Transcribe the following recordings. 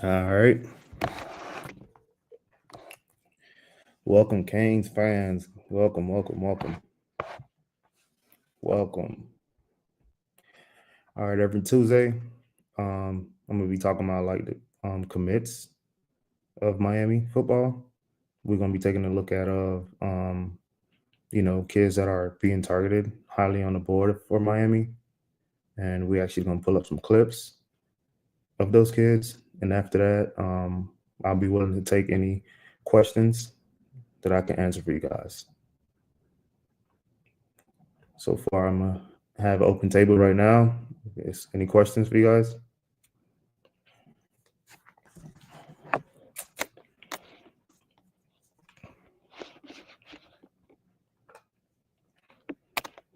All right. Welcome, Canes fans. Welcome, welcome, welcome. Welcome. All right, every Tuesday, I'm gonna be talking about like the commits of Miami football. We're gonna be taking a look at kids that are being targeted highly on the board for Miami. And we actually gonna pull up some clips of those kids. And after that, I'll be willing to take any questions that I can answer for you guys. So far, I'm gonna have an open table right now. Any questions for you guys?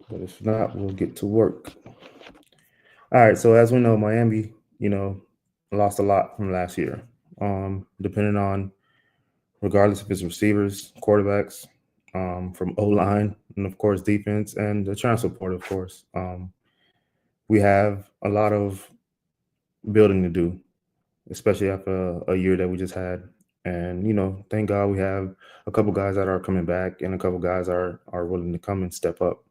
But if not, we'll get to work. All right. So as we know, Miami, lost a lot from last year. Depending on, regardless if it's receivers, quarterbacks, from O line, and of course defense, and the transfer portal, of course. We have a lot of building to do, especially after a year that we just had. And thank God we have a couple guys that are coming back, and a couple guys are willing to come and step up.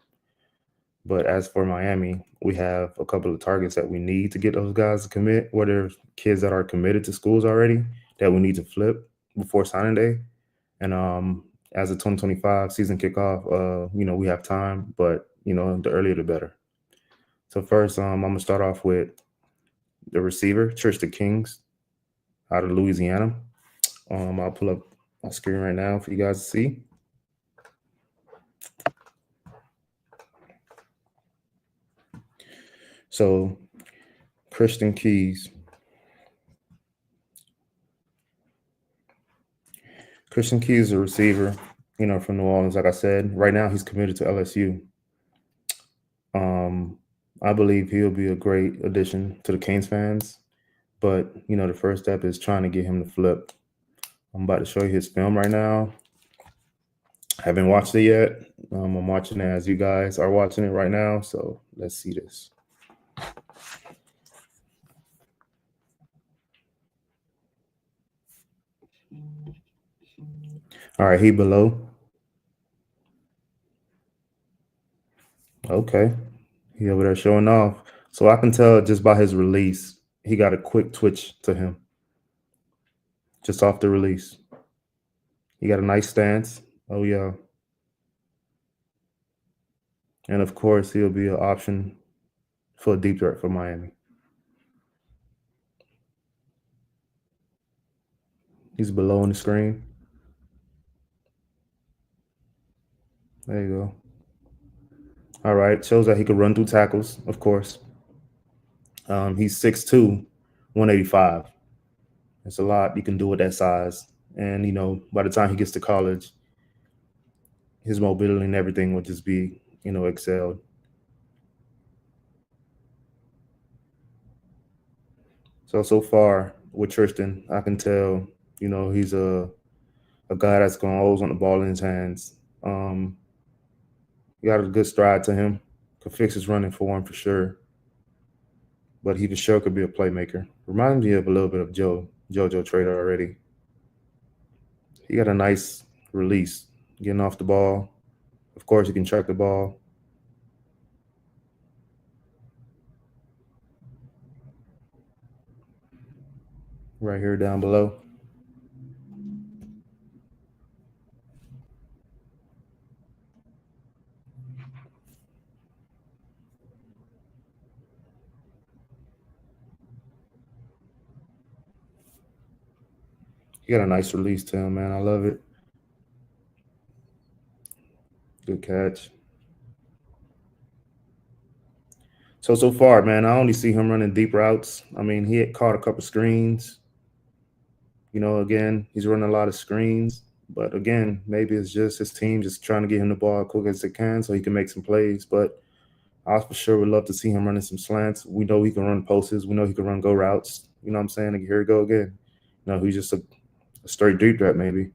But as for Miami, we have a couple of targets that we need to get those guys to commit, or there's kids that are committed to schools already that we need to flip before signing day. And as the 2025 season kickoff, we have time, but the earlier the better. So first, I'm gonna start off with the receiver, Tristan Keys, out of Louisiana. I'll pull up my screen right now for you guys to see. So, Tristan Keys. Tristan Keys is a receiver, from New Orleans. Like I said, right now he's committed to LSU. I believe he'll be a great addition to the Canes fans. But, the first step is trying to get him to flip. I'm about to show you his film right now. I haven't watched it yet. I'm watching it as you guys are watching it right now. So let's see this. All right, he below. Okay. He over there showing off. So I can tell just by his release, he got a quick twitch to him. Just off the release. He got a nice stance. Oh, yeah. And of course, he'll be an option for a deep threat for Miami. He's below on the screen. There you go. All right. Shows that he could run through tackles, of course. He's 6'2", 185. It's a lot you can do with that size. And, by the time he gets to college, his mobility and everything will just be, excelled. So far with Tristan, I can tell, he's a guy that's going to always want the ball in his hands. He got a good stride to him. Could fix his running for him for sure. But he for sure could be a playmaker. Reminds me of a little bit of JoJo Trader already. He got a nice release, getting off the ball. Of course, he can track the ball. Right here down below. He got a nice release to him, man. I love it. Good catch. So far, man, I only see him running deep routes. I mean, he had caught a couple screens. Again, he's running a lot of screens. But again, maybe it's just his team just trying to get him the ball quick as they can so he can make some plays. But I for sure would love to see him running some slants. We know he can run posts. We know he can run go routes. You know what I'm saying? Like, here we go again. He's just a straight deep threat maybe.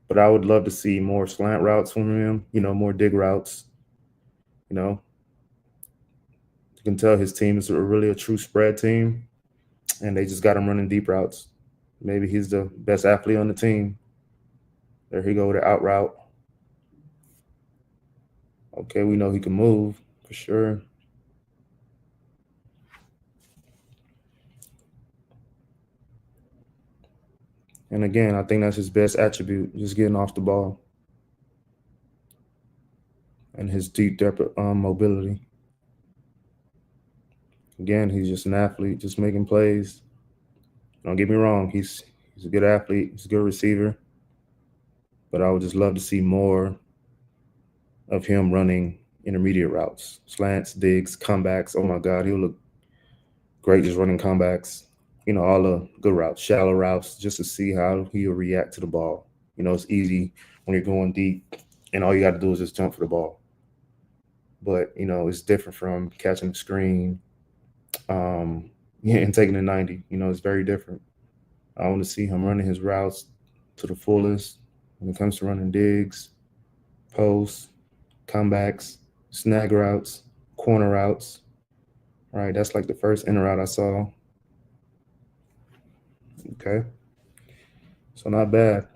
But I would love to see more slant routes from him, more dig routes. You can tell his team is really a true spread team, and they just got him running deep routes. maybe he's the best athlete on the team. There he go with the out route. Okay, we know he can move for sure. And again, I think that's his best attribute, just getting off the ball and his deep depth mobility. Again, he's just an athlete, just making plays. Don't get me wrong, he's a good athlete, he's a good receiver. But I would just love to see more of him running intermediate routes, slants, digs, comebacks. Oh my God, he'll look great just running comebacks. All the good routes, shallow routes, just to see how he'll react to the ball. It's easy when you're going deep and all you got to do is just jump for the ball. But, it's different from catching the screen and taking the 90. It's very different. I want to see him running his routes to the fullest when it comes to running digs, posts, comebacks, snag routes, corner routes. All right, that's like the first inner route I saw. Okay. So not bad.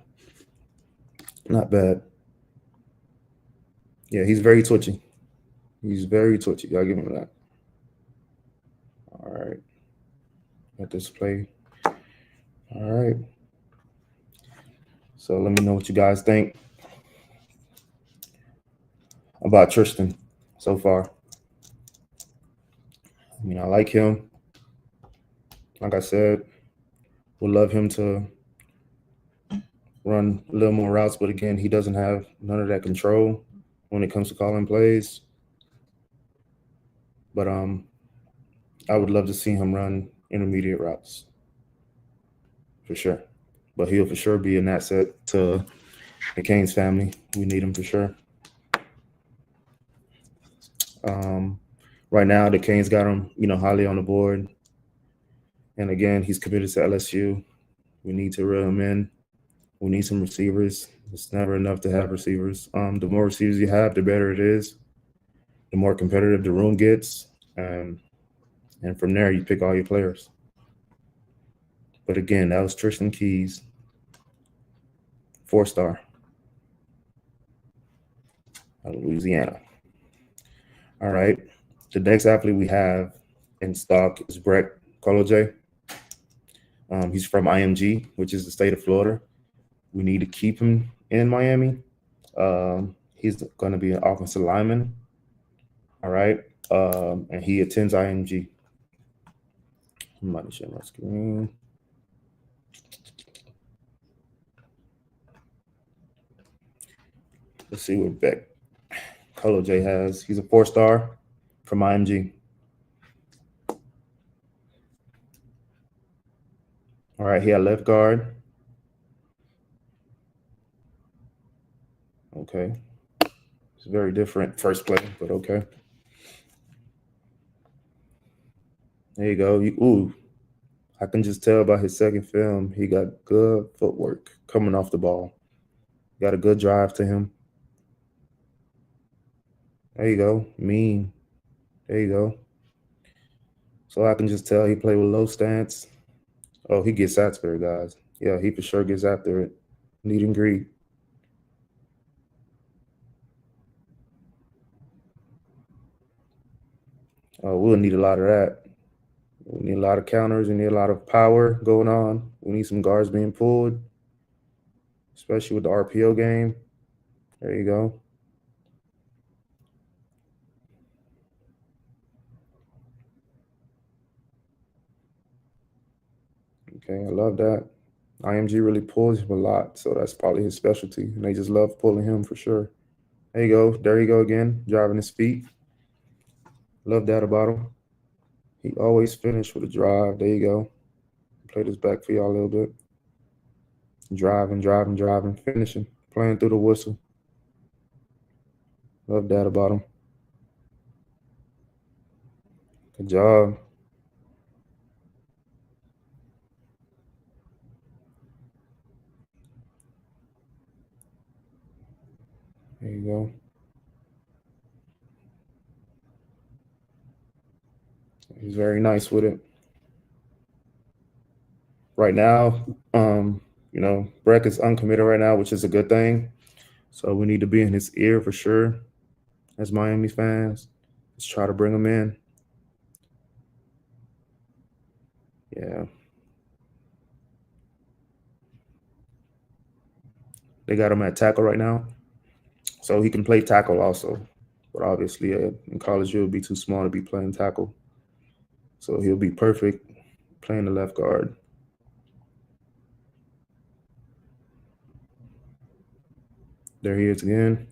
Not bad. Yeah, he's very twitchy. He's very twitchy. I'll give him that. All right. Let this play. All right. So let me know what you guys think about Tristan so far. I like him. Like I said, would love him to run a little more routes, but again, he doesn't have none of that control when it comes to calling plays. But I would love to see him run intermediate routes for sure. But he'll for sure be an asset to the Canes family. We need him for sure. Right now, the Canes got him, highly on the board. And again, he's committed to LSU. We need to reel him in. We need some receivers. It's never enough to have receivers. The more receivers you have, the better it is. The more competitive the room gets. And from there, you pick all your players. But again, that was Tristan Keys, 4-star out of Louisiana. All right. The next athlete we have in stock is Breck Kolojay. He's from IMG, which is the state of Florida. We need to keep him in Miami. He's going to be an offensive lineman. All right. And he attends IMG. I'm about to share my screen. Let's see what Breck Kolojay has. He's a 4-star from IMG. All right, he had left guard. Okay. It's very different first play, but okay. There you go. Ooh, I can just tell by his second film, he got good footwork coming off the ball. Got a good drive to him. There you go. Mean. There you go. So I can just tell he played with low stance. Oh, he gets after it, guys. Yeah, he for sure gets after it. Meet and greet. Oh, we'll need a lot of that. We need a lot of counters. We need a lot of power going on. We need some guards being pulled, especially with the RPO game. There you go. Okay, I love that. IMG really pulls him a lot, so that's probably his specialty. And they just love pulling him for sure. There you go. There you go again, driving his feet. Love that about him. He always finished with a drive. There you go. Play this back for y'all a little bit. Driving, finishing, playing through the whistle. Love that about him. Good job. There you go. He's very nice with it. right now, Breck is uncommitted right now, which is a good thing. So we need to be in his ear for sure as Miami fans. Let's try to bring him in. Yeah. They got him at tackle right now. So he can play tackle also. But obviously, in college, he'll be too small to be playing tackle. So he'll be perfect playing the left guard. There he is again.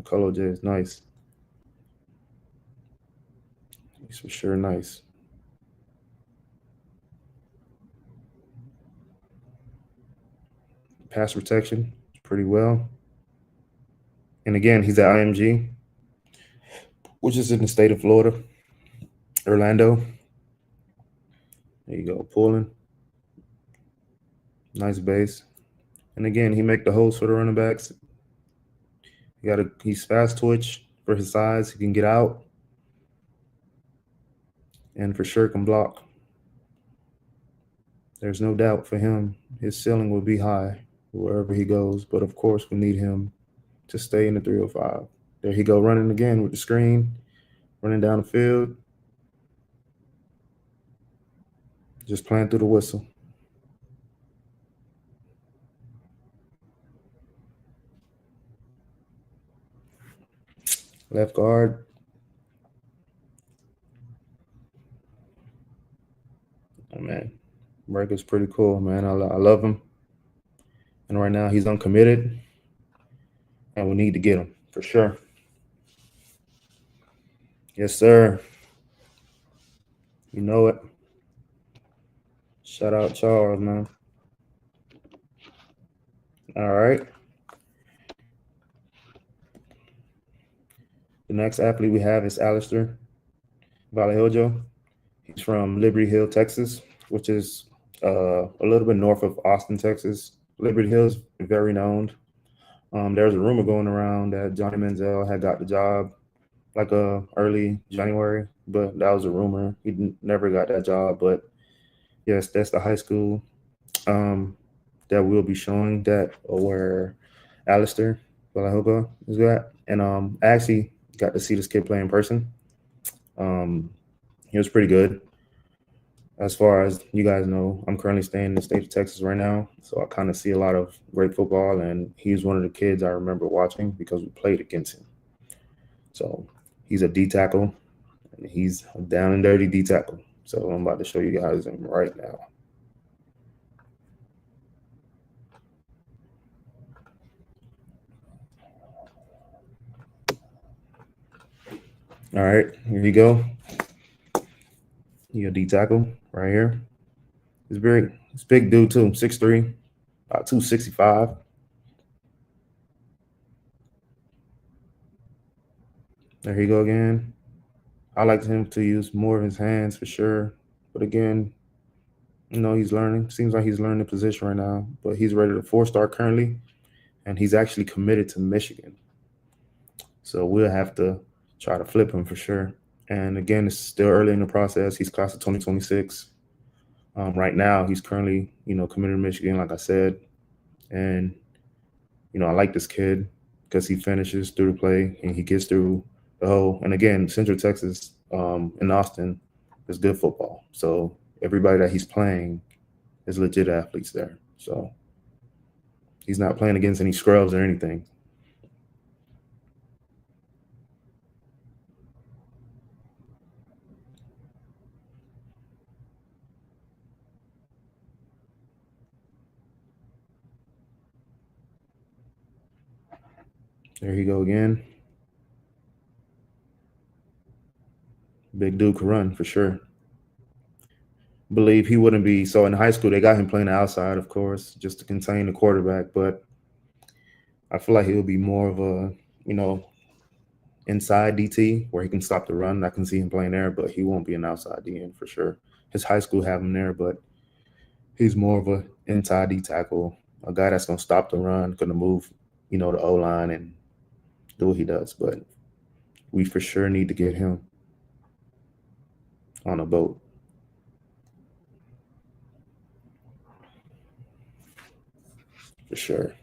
Kolojay is nice. He's for sure nice. Pass protection pretty well. And again, he's at IMG, which is in the state of Florida, Orlando. There you go, pulling. Nice base. And again, he make the holes for the running backs. He's fast twitch for his size. He can get out. And for sure can block. There's no doubt for him. His ceiling will be high wherever he goes. But of course, we need him to stay in the 305. There he go running again with the screen, running down the field. Just playing through the whistle. Left guard. Oh, man. Breck is pretty cool, man. I love him. And right now he's uncommitted. And we need to get him for sure. Yes, sir. You know it. Shout out Charles, man. All right. The next athlete we have is Alistair Valhilljo. He's from Liberty Hill, Texas, which is a little bit north of Austin, Texas. Liberty Hill is very known. There's a rumor going around that Johnny Manziel had got the job like early January, but that was a rumor. He never got that job. But yes, that's the high school that will be showing that where Alistair Valhilljo is at. And I actually got to see this kid play in person. He was pretty good. As far as you guys know, I'm currently staying in the state of Texas right now, so I kind of see a lot of great football, and he's one of the kids I remember watching because we played against him. So he's a D tackle, and he's a down and dirty D tackle. So I'm about to show you guys him right now. All right, here you go. He a D tackle right here. He's big dude too, 6'3", about 265. There you go again. I like him to use more of his hands for sure. But again, he's learning. Seems like he's learning the position right now. But he's rated a 4-star currently, and he's actually committed to Michigan. So we'll have to try to flip him for sure. And again, it's still early in the process. He's class of 2026. Right now, he's currently, committed to Michigan, like I said. And, I like this kid because he finishes through the play and he gets through the whole. And again, Central Texas in Austin is good football. So everybody that he's playing is legit athletes there. So he's not playing against any scrubs or anything. There you go again. Big dude could run for sure. Believe he wouldn't be. So in high school, they got him playing outside, of course, just to contain the quarterback. But I feel like he'll be more of a, inside DT where he can stop the run. I can see him playing there, but he won't be an outside DN for sure. His high school have him there, but he's more of a inside D tackle, a guy that's going to stop the run, going to move, the O-line and, do what he does. But we for sure need to get him on a boat. For sure.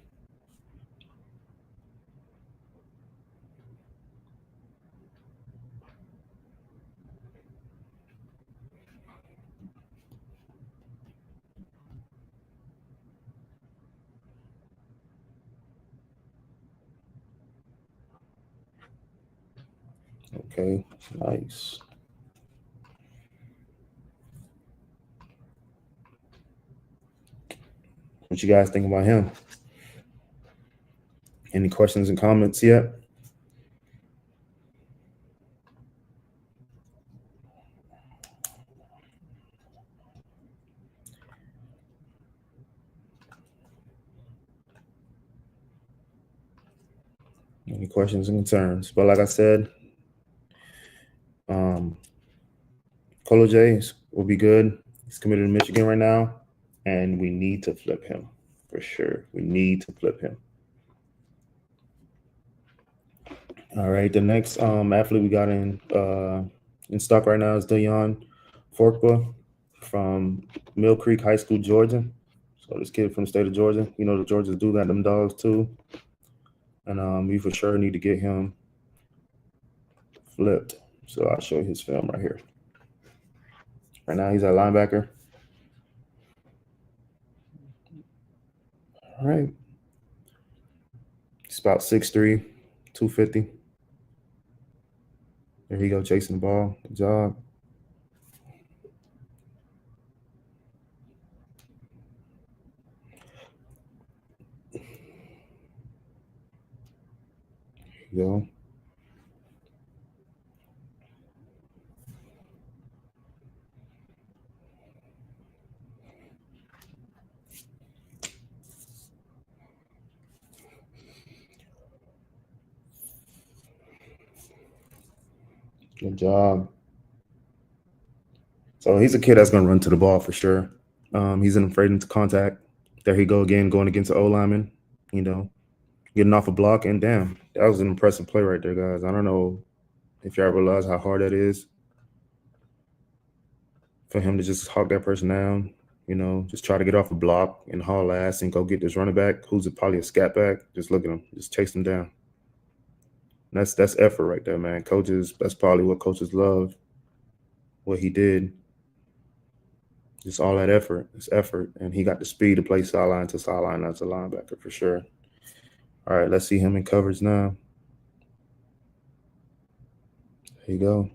Okay, nice. What you guys think about him? Any questions and comments yet? Any questions and concerns? But like I said, Kolojay will be good. He's committed to Michigan right now, and we need to flip him for sure. We need to flip him. All right, the next athlete we got in stock right now is Deion Forba from Mill Creek High School, Georgia. So this kid from the state of Georgia, you know, the Georgians do got them dogs too, and we for sure need to get him flipped. So I'll show you his film right here. Right now he's at linebacker. All right. He's about 6'3", 250. There he go, chasing the ball. Good job. There you go. Good job. So he's a kid that's going to run to the ball for sure. He's an afraid into contact. There he go again, going against the O lineman, you know, getting off a block. And damn, that was an impressive play right there, guys. I don't know if y'all realize how hard that is for him to just hawk that person down, you know, just try to get off a block and haul ass and go get this running back who's probably a scat back. Just look at him, just chase him down. And that's effort right there, man. Coaches, that's probably what coaches love, what he did. Just all that effort. It's effort. And he got the speed to play sideline to sideline as a linebacker for sure. All right, let's see him in coverage now. There you go.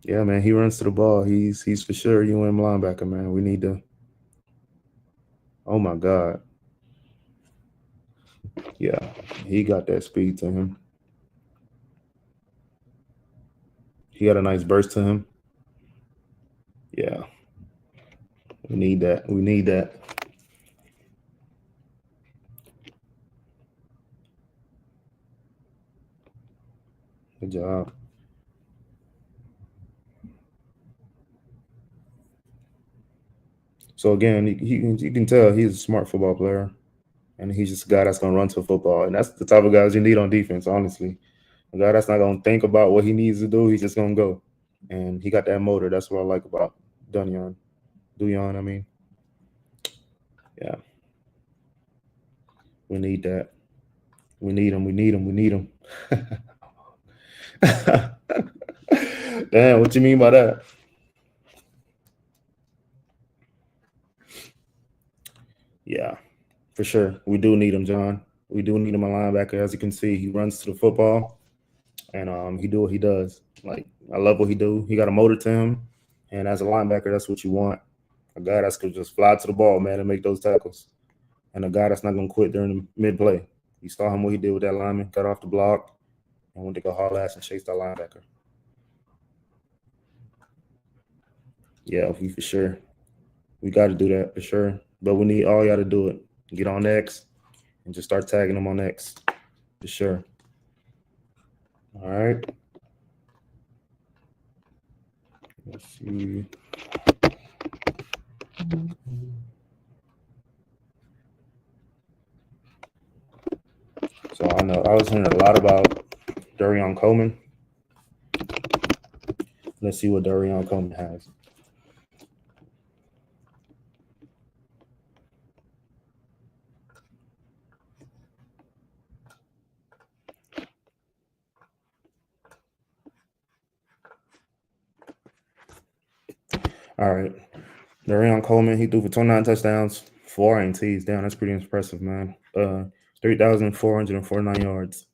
Yeah, man, he runs to the ball. He's for sure UM linebacker, man. We need to. Oh my God. Yeah, he got that speed to him. He got a nice burst to him. Yeah. We need that. We need that. Good job. So again, you can tell he's a smart football player, and he's just a guy that's gonna run to football, and that's the type of guys you need on defense. Honestly, a guy that's not gonna think about what he needs to do. He's just gonna go, and he got that motor. That's what I like about Deion. I mean, yeah, we need that. We need him. We need him. We need him. Damn, what you mean by that? Yeah, for sure. We do need him, John. We do need him a linebacker. As you can see, he runs to the football, and he do what he does. Like, I love what he do. He got a motor to him, and as a linebacker, that's what you want. A guy that's gonna just fly to the ball, man, and make those tackles, and a guy that's not gonna quit during the mid play. You saw him what he did with that lineman, got off the block, and went to go haul ass and chase that linebacker. Yeah, we for sure. We got to do that for sure. But we need all y'all to do it. Get on X and just start tagging them on X for sure. All right. Let's see. So I know I was hearing a lot about Darion Coleman. Let's see what Darion Coleman has. All right. Darion Coleman, he threw for 29 touchdowns, 4 INTs. Damn, that's pretty impressive, man. 3,449 yards.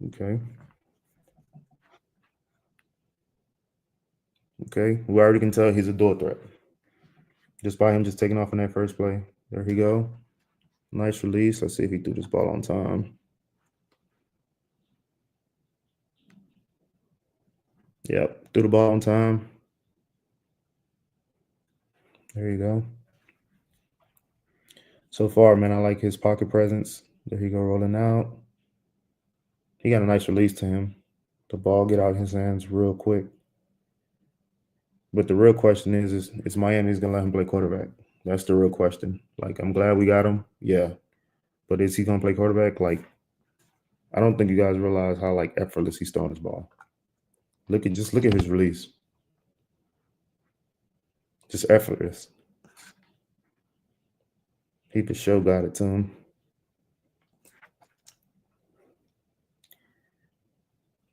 Okay. Okay. We already can tell he's a dual threat. Just by him just taking off in that first play. There he go. Nice release. Let's see if he threw this ball on time. Yep. Threw the ball on time. There you go. So far, man, I like his pocket presence. There he go, rolling out. He got a nice release to him. The ball get out of his hands real quick. But the real question is Miami's going to let him play quarterback? That's the real question. Like, I'm glad we got him. Yeah. But is he going to play quarterback? Like, I don't think you guys realize how, like, effortless he's throwing his ball. Just look at his release. Just effortless. He for sure got it to him.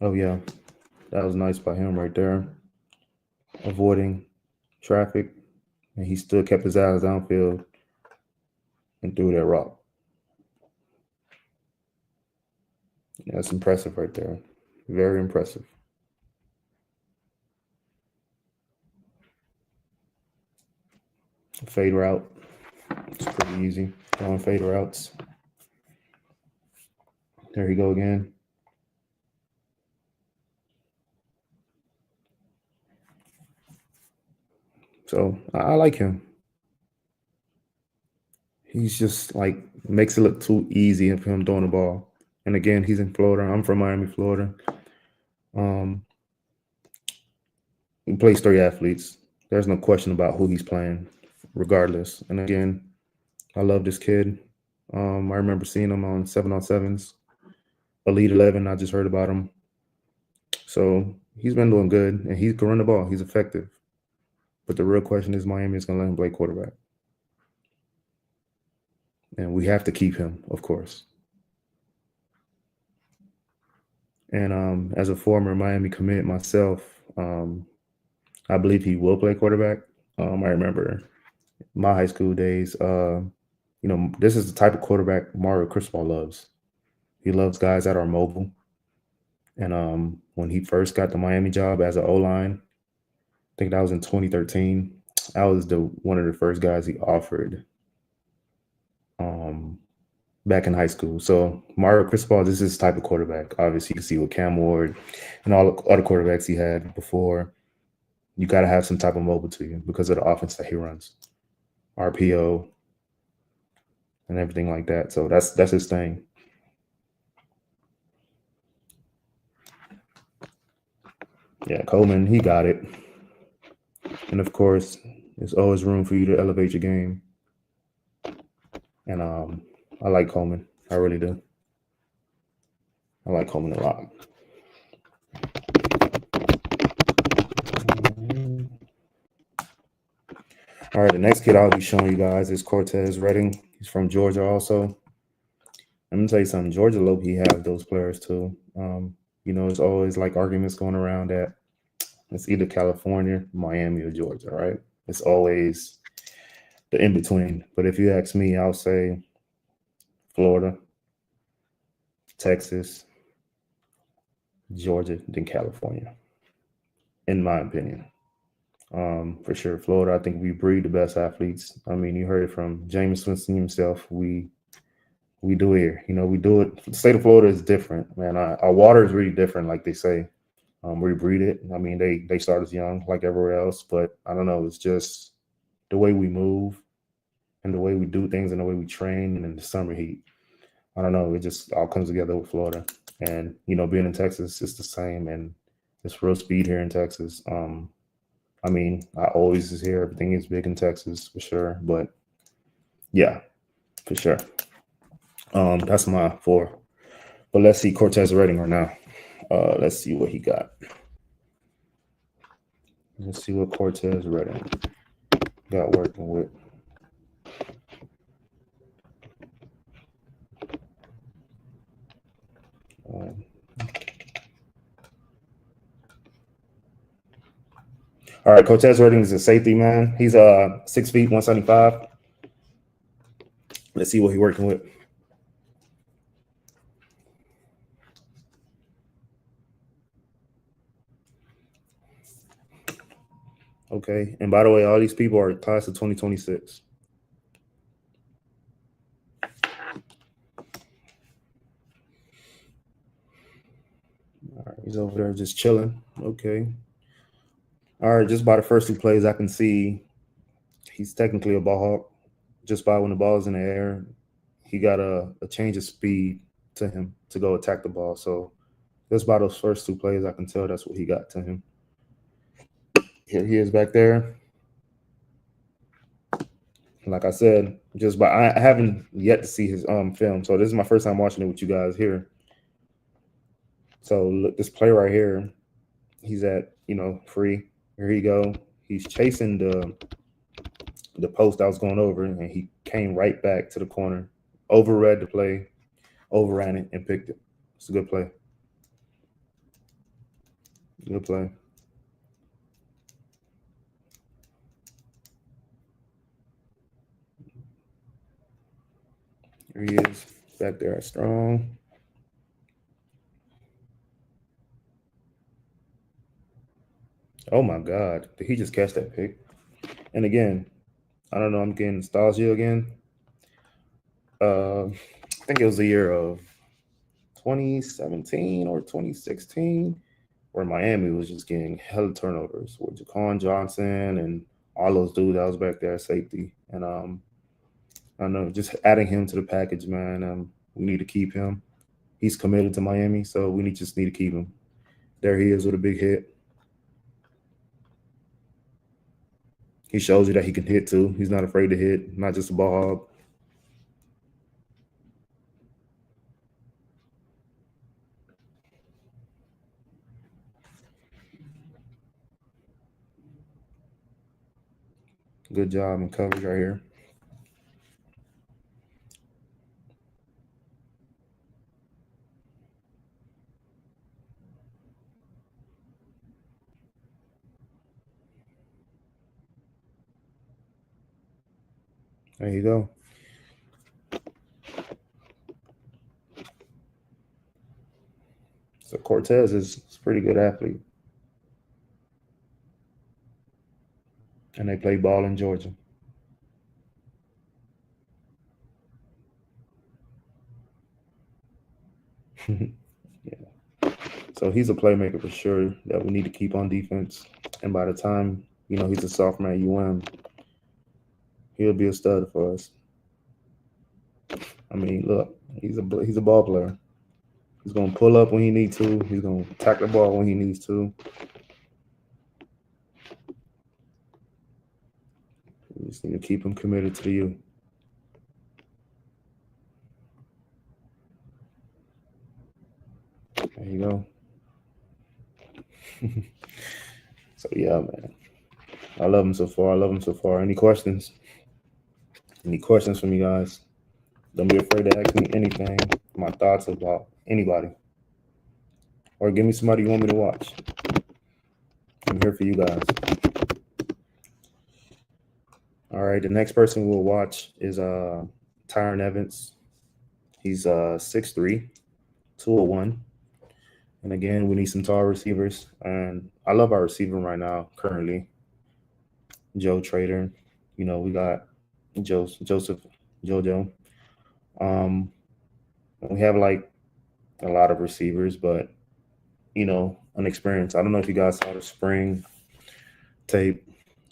Oh, yeah. That was nice by him right there. Avoiding traffic. And he still kept his eyes downfield and threw that rock. Yeah, that's impressive right there. Very impressive. Fade route. It's pretty easy. Throwing fade routes. There you go again. So I like him. He's just like makes it look too easy for him throwing the ball. And again, he's in Florida. I'm from Miami, Florida. He plays 3 athletes. There's no question about who he's playing, regardless. And again, I love this kid. I remember seeing him on 7-on-7s, Elite 11. I just heard about him. So he's been doing good, and he can run the ball. He's effective. But the real question is Miami is going to let him play quarterback. And we have to keep him, of course. And as a former Miami commit myself, I believe he will play quarterback. I remember my high school days, this is the type of quarterback Mario Cristobal loves. He loves guys that are mobile. And when he first got the Miami job as an O-line, I think that was in 2013, I was one of the first guys he offered back in high school. So Mario Cristobal, this is his type of quarterback. Obviously, you can see with Cam Ward and all the other quarterbacks he had before. You got to have some type of mobile to you because of the offense that he runs, RPO, and everything like that. So that's his thing. Yeah, Coleman, he got it. And of course, there's always room for you to elevate your game. And I like Coleman. I really do. I like Coleman a lot. All right, the next kid I'll be showing you guys is Cortez Reading. He's from Georgia also. I'm going to tell you something. Georgia low-key have those players too. There's always like arguments going around that it's either California, Miami, or Georgia, right? It's always the in-between. But if you ask me, I'll say Florida, Texas, Georgia, then California, in my opinion. For sure, Florida, I think we breed the best athletes. I mean, you heard it from Jameis Winston himself. We do it here. We do it. The state of Florida is different, man. Our water is really different, like they say. We breed it. I mean, they start us young like everywhere else, but I don't know. It's just the way we move and the way we do things and the way we train and in the summer heat. I don't know. It just all comes together with Florida. And, being in Texas, it's the same. And it's real speed here in Texas. I mean, I always is here. Everything is big in Texas for sure. But yeah, for sure. That's my 4. But let's see Cortez Reading right now. Let's see what he got. Let's see what Cortez Reading got working with. All right, Cortez Reading is a safety, man. He's 6 feet, 175. Let's see what he's working with. Okay, and by the way, all these people are class of 2026. All right, he's over there just chilling. Okay. All right, just by the first two plays, I can see he's technically a ball hawk. Just by when the ball is in the air, he got a change of speed to him to go attack the ball. So just by those first two plays, I can tell that's what he got to him. Here he is back there. Like I said, just by I haven't yet to see his film, so this is my first time watching it with you guys here. So look, this play right here, he's at free. Here he go. He's chasing the post I was going over, and he came right back to the corner, overread the play, overran it, and picked it. It's a good play. Good play. Here he is back there strong. Oh my God, did he just catch that pick? And again, I don't know, I'm getting nostalgia again. I think it was the year of 2017 or 2016 where Miami was just getting hella turnovers with Jaquan Johnson and all those dudes that was back there at safety. And I don't know, just adding him to the package, man. We need to keep him. He's committed to Miami, so we just need to keep him. There he is with a big hit. He shows you that he can hit too. He's not afraid to hit, not just a ball hog. Good job in coverage right here. There you go. So Cortez is a pretty good athlete. And they play ball in Georgia. Yeah. So he's a playmaker for sure that we need to keep on defense. And by the time, he's a sophomore at UM, he'll be a stud for us. I mean, look, he's a ball player. He's going to pull up when he needs to. He's going to attack the ball when he needs to. We just need to keep him committed to the U. There you go. So, yeah, man. I love him so far. Any questions? Any questions from you guys? Don't be afraid to ask me anything, my thoughts about anybody. Or give me somebody you want me to watch. I'm here for you guys. All right, the next person we'll watch is Tyron Evans. He's 6'3", 201. And again, we need some tall receivers. And I love our receiver right now, currently. Joe Trader. We got Joseph JoJo. We have like a lot of receivers, but unexperienced. I don't know if you guys saw the spring tape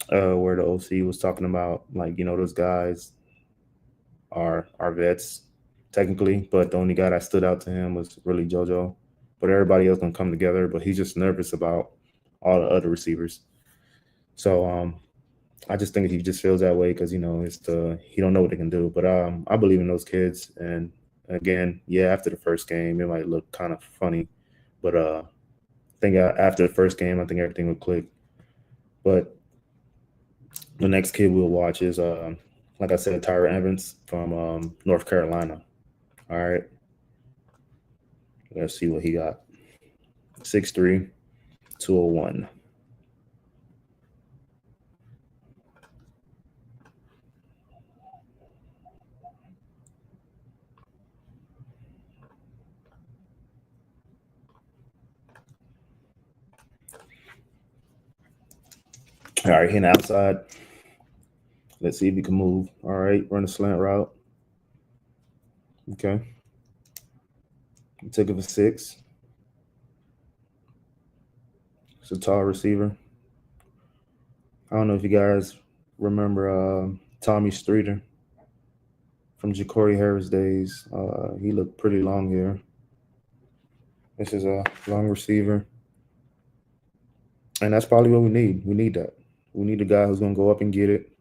where the OC was talking about those guys are vets technically, but the only guy that stood out to him was really JoJo. But everybody else gonna come together. But he's just nervous about all the other receivers. So I just think he just feels that way because he don't know what they can do. But I believe in those kids, and Again, yeah, after the first game, it might look kind of funny, but I think after the first game, I think everything will click. But the next kid we'll watch is, like I said, Tyron Evans from North Carolina. All right, let's see what he got. 6'3", 201. All right, hitting outside. Let's see if he can move. All right, run a slant route. Okay. He took it for 6. It's a tall receiver. I don't know if you guys remember Tommy Streeter from Ja'Cory Harris days. He looked pretty long here. This is a long receiver. And that's probably what we need. We need that. We need a guy who's going to go up and get it,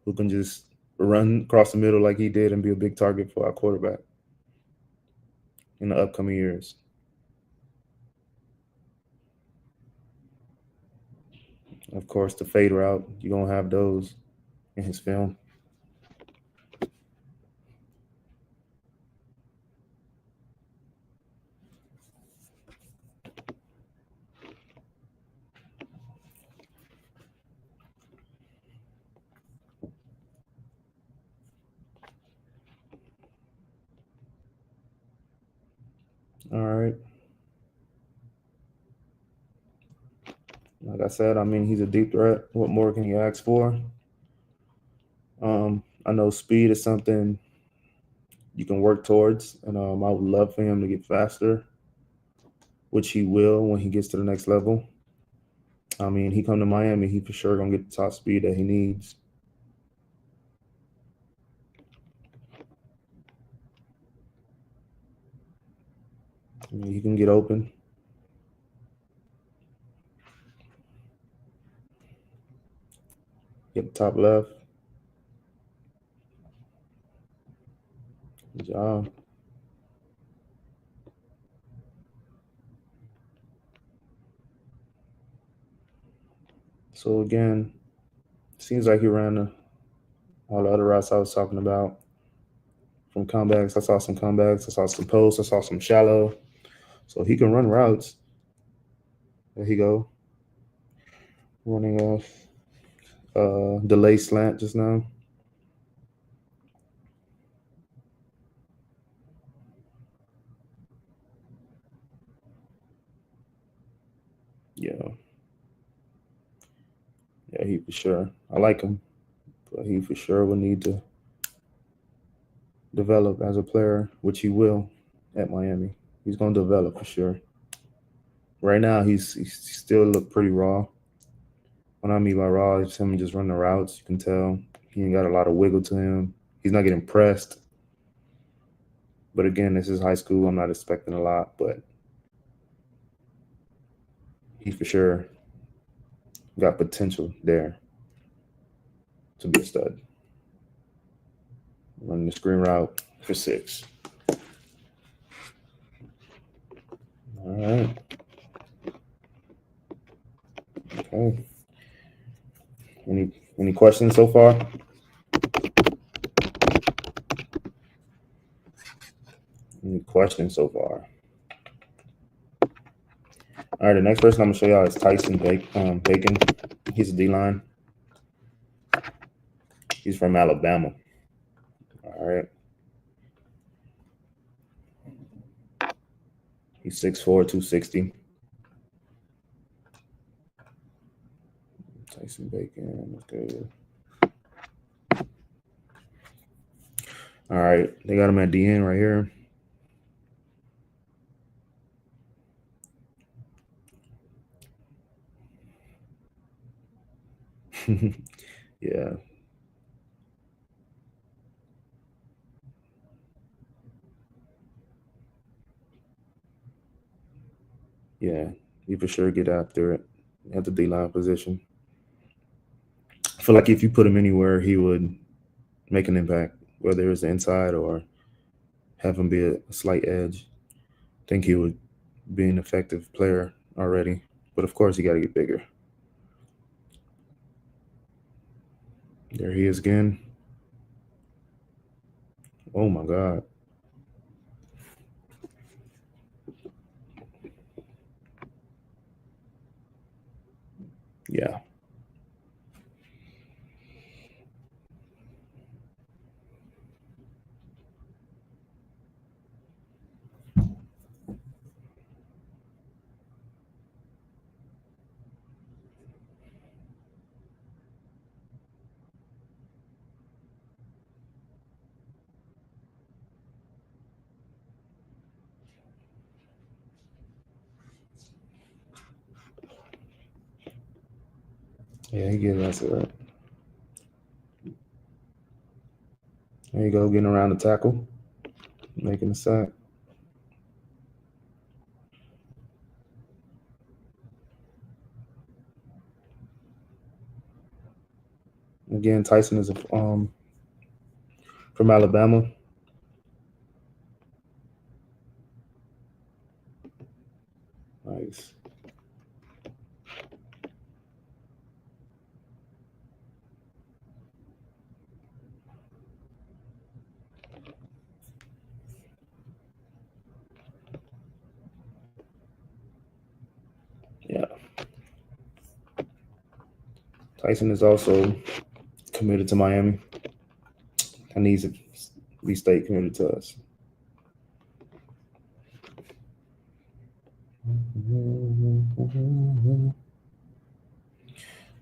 who can just run across the middle like he did and be a big target for our quarterback in the upcoming years. Of course, the fade route, you're going to have those in his film. All right. Like I said, I mean, he's a deep threat. What more can you ask for? I know speed is something you can work towards, and I would love for him to get faster, which he will when he gets to the next level. I mean, he come to Miami, he for sure gonna get the top speed that he needs. I mean, he can get open. Get the top left. Good job. So again, seems like he ran all the other routes I was talking about. From comebacks, I saw some comebacks, I saw some posts, I saw some shallow. So he can run routes. There he go. Running off delay slant just now. Yeah. Yeah, he for sure. I like him, but he for sure will need to develop as a player, which he will at Miami. He's going to develop for sure. Right now, he's still look pretty raw. When I mean by raw, it's him just running the routes. You can tell he ain't got a lot of wiggle to him. He's not getting pressed. But again, this is high school. I'm not expecting a lot, but he for sure got potential there to be a stud. Running the screen route for 6. All right. Okay. Any questions so far? Any questions so far? All right, the next person I'm gonna show y'all is Tyson Bacon. He's a D-line. He's from Alabama. All right. He's 6'4", 260. Tyson Bacon. Okay. All right. They got him at the end right here. Yeah. Yeah. He for sure get after it at the D-line position. I feel like if you put him anywhere, he would make an impact, whether it's the inside or have him be a slight edge. I think he would be an effective player already, but of course he got to get bigger. There he is again. Oh my God. Yeah. Yeah, he gets that. There you go, getting around the tackle, making the sack. Again, Tyson is from Alabama. Nice. Yeah. Tyson is also committed to Miami. And needs to be state committed to us.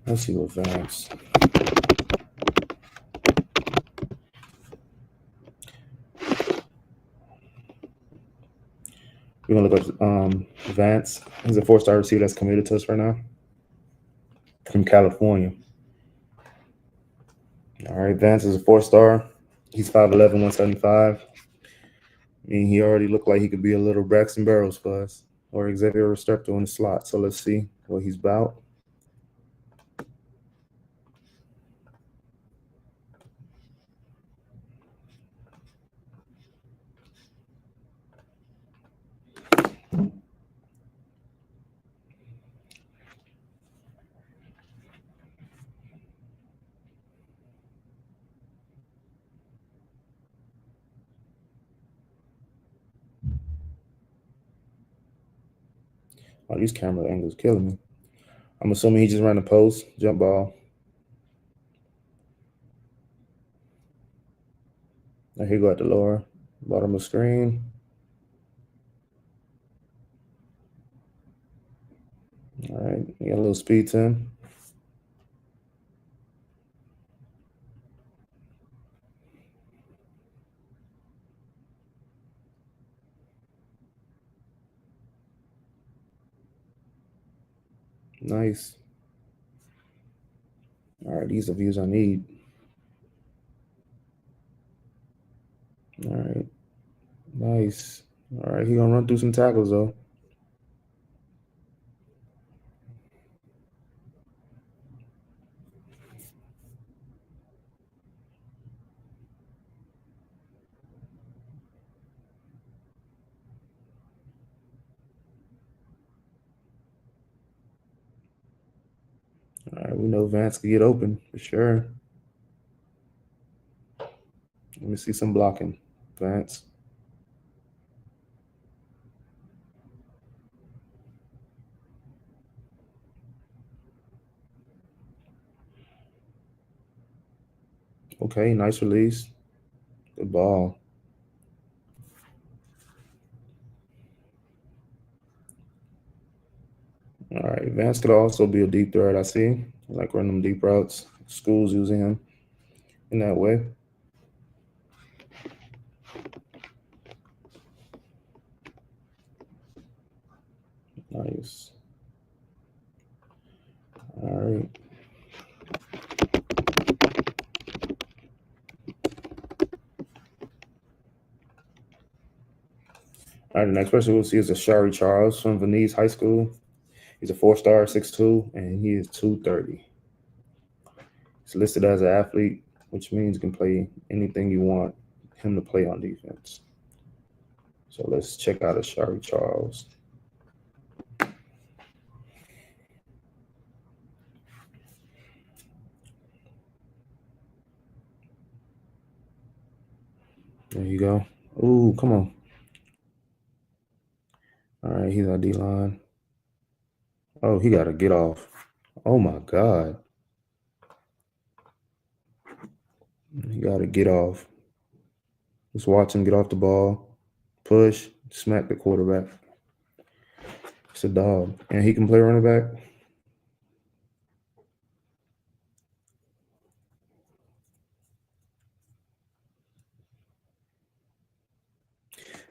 Let's see what Vance. We're gonna look up Vance. He's a 4-star receiver that's committed to us right now from California. All right, Vance is a 4-star. He's 5'11", 175. I mean, he already looked like he could be a little Braxton Burrows for us or Xavier Restrepo in the slot. So let's see what he's about. Oh, these camera angles killing me. I'm assuming he just ran a post, jump ball. Now here go at the lower bottom of the screen. All right, you got a little speed to him. Nice. All right, these are the views I need. All right, nice. All right, he gonna run through some tackles though. All right, we know Vance can get open for sure. Let me see some blocking, Vance. Okay, nice release. Good ball. All right, Vance could also be a deep threat. I see. I like running them deep routes. School's using him in that way. Nice. All right. All right, the next person we'll see is a Sharie Charles from Venice High School. He's a 4-star, 6'2", and he is 230. He's listed as an athlete, which means he can play anything you want him to play on defense. So let's check out a Sharie Charles. There you go. Ooh, come on. All right, he's our D-line. Oh, he got to get off. Oh, my God. He got to get off. Just watch him get off the ball. Push. Smack the quarterback. It's a dog. And he can play running back.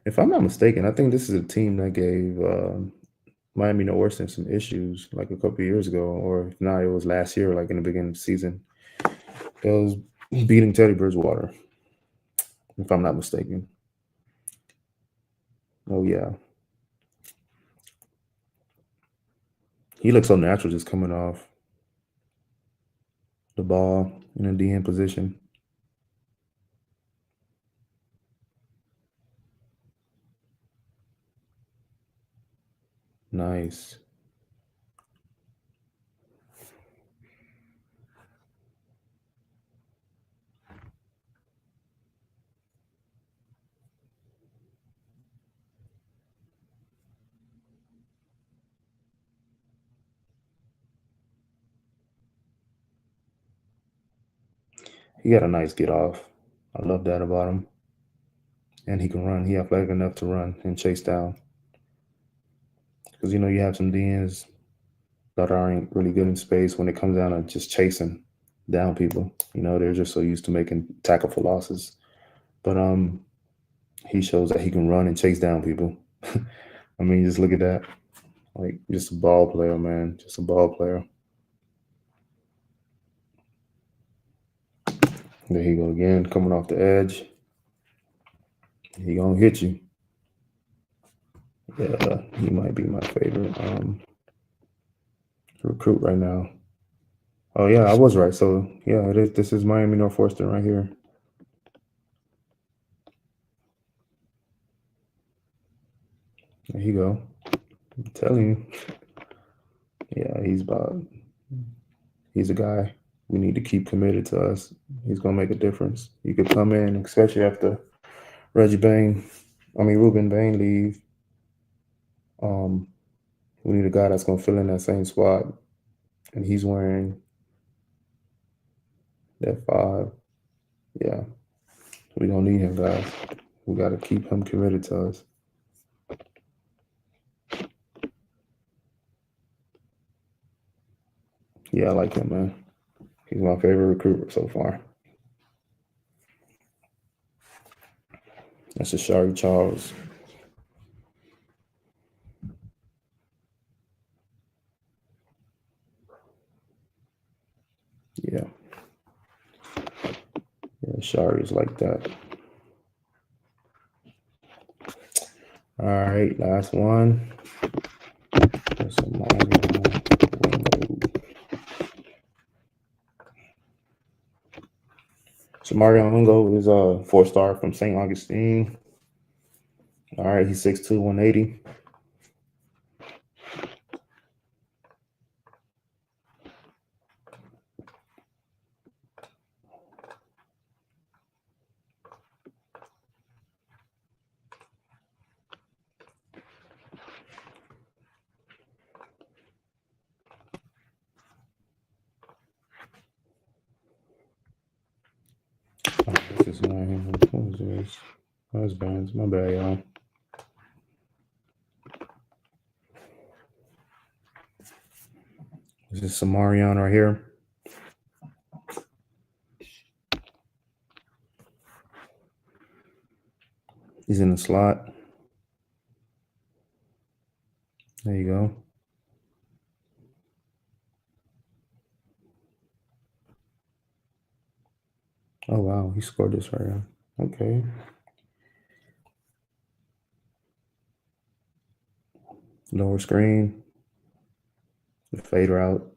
If I'm not mistaken, I think this is a team that gave Miami Northwestern some issues like a couple of years ago, or if not, it was last year, like in the beginning of the season. It was beating Teddy Bridgewater, if I'm not mistaken. Oh, yeah. He looks so natural just coming off the ball in a DN position. Nice. He got a nice get off. I love that about him. And he can run. He athletic enough to run and chase down. Because, you know, you have some DNs that aren't really good in space when it comes down to just chasing down people. You know, they're just so used to making tackle for losses. But he shows that he can run and chase down people. I mean, just look at that. Like, just a ball player, man. Just a ball player. There he go again, coming off the edge. He gonna hit you. Yeah, he might be my favorite recruit right now. Oh yeah, I was right. So yeah, this is Miami Northwestern right here. There you go. I'm telling you. Yeah, he's a guy we need to keep committed to us. He's gonna make a difference. He could come in, especially after Ruben Bain leave. We need a guy that's gonna fill in that same spot. And he's wearing that 5. Yeah. We don't need him, guys. We gotta keep him committed to us. Yeah, I like him, man. He's my favorite recruiter so far. That's a Sharie Charles. Yeah. Yeah, Sharie's like that. All right, last one. Samarian Wingo is a 4-star from St. Augustine. All right, he's 6'2", 180. This is what is this? That's Vance. My bad, y'all. This is Samarian right here. He's in the slot. There you go. Oh, wow. He scored this right here. Okay. Lower screen. The fade route.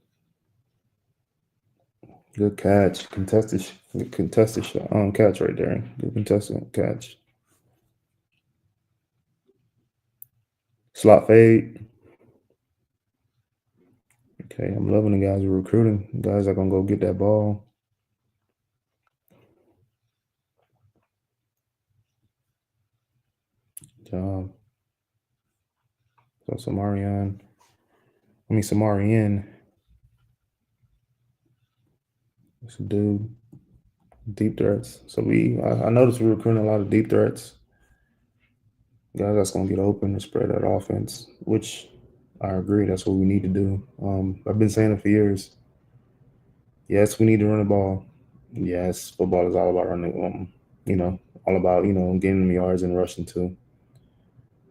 Good catch. Contested catch right there. Good contested catch. Slot fade. Okay, I'm loving the guys we're recruiting. Guys are going to go get that ball. Job. So Samarian. That's a dude. Deep threats. So I noticed we're recruiting a lot of deep threats. Guys that's going to get open and spread that offense, which I agree. That's what we need to do. I've been saying it for years. Yes, we need to run the ball. Yes, football is all about running. All about getting them yards and rushing too.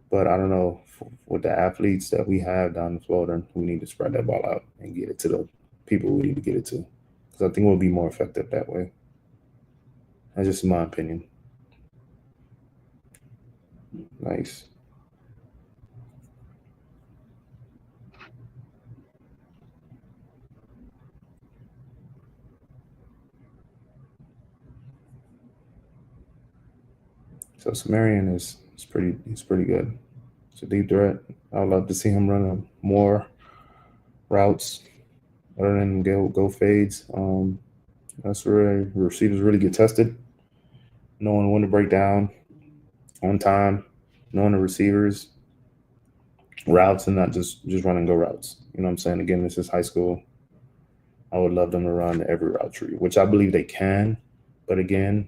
But I don't know, with the athletes that we have down in Florida, we need to spread that ball out and get it to the people we need to get it to. Because I think we'll be more effective that way. That's just my opinion. Nice. So Samarian is pretty good. It's a deep threat. I would love to see him run more routes other than go fades. That's where receivers really get tested. Knowing when to break down on time, knowing the receivers, routes, and not just run and go routes. You know what I'm saying? Again, this is high school. I would love them to run every route tree, which I believe they can. But again,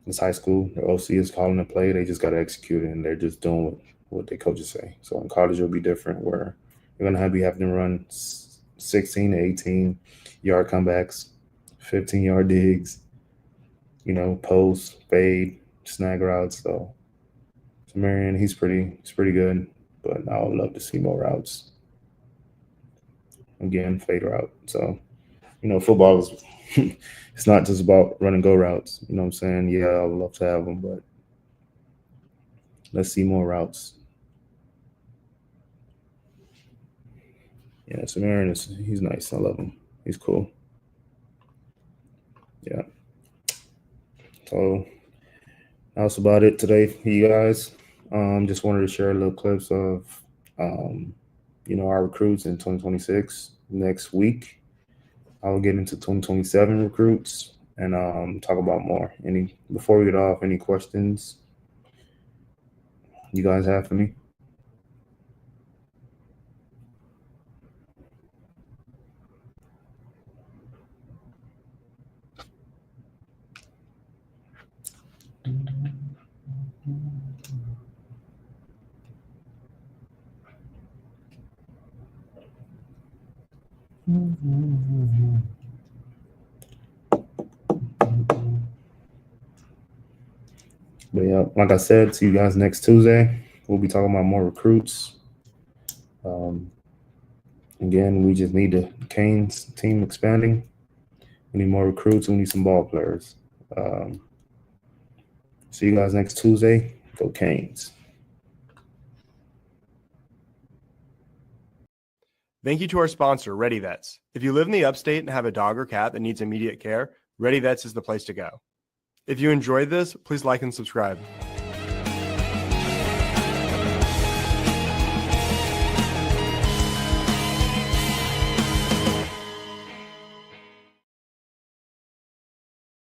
it's high school. The OC is calling the play. They just got to execute it, and they're just doing what their coaches say. So in college, it'll be different, where you're going to be having to run 16 to 18 yard comebacks, 15-yard digs, post, fade, snag routes. So Samarian, he's pretty good, but I would love to see more routes. Again, fade route. So, football is it's not just about run and go routes. You know what I'm saying? Yeah, I would love to have them, but let's see more routes. Yeah, Samarian he's nice. I love him. He's cool. Yeah. So that's about it today for you guys. Just wanted to share little clips of our recruits in 2026. Next week I will get into 2027 recruits and talk about more. Before we get off, any questions you guys have for me? But yeah, like I said, see you guys next Tuesday. We'll be talking about more recruits. Again, we just need the Canes team expanding. We need more recruits. We need some ball players. See you guys next Tuesday. Go Canes. Thank you to our sponsor, Ready Vets. If you live in the upstate and have a dog or cat that needs immediate care, Ready Vets is the place to go. If you enjoyed this, please like and subscribe.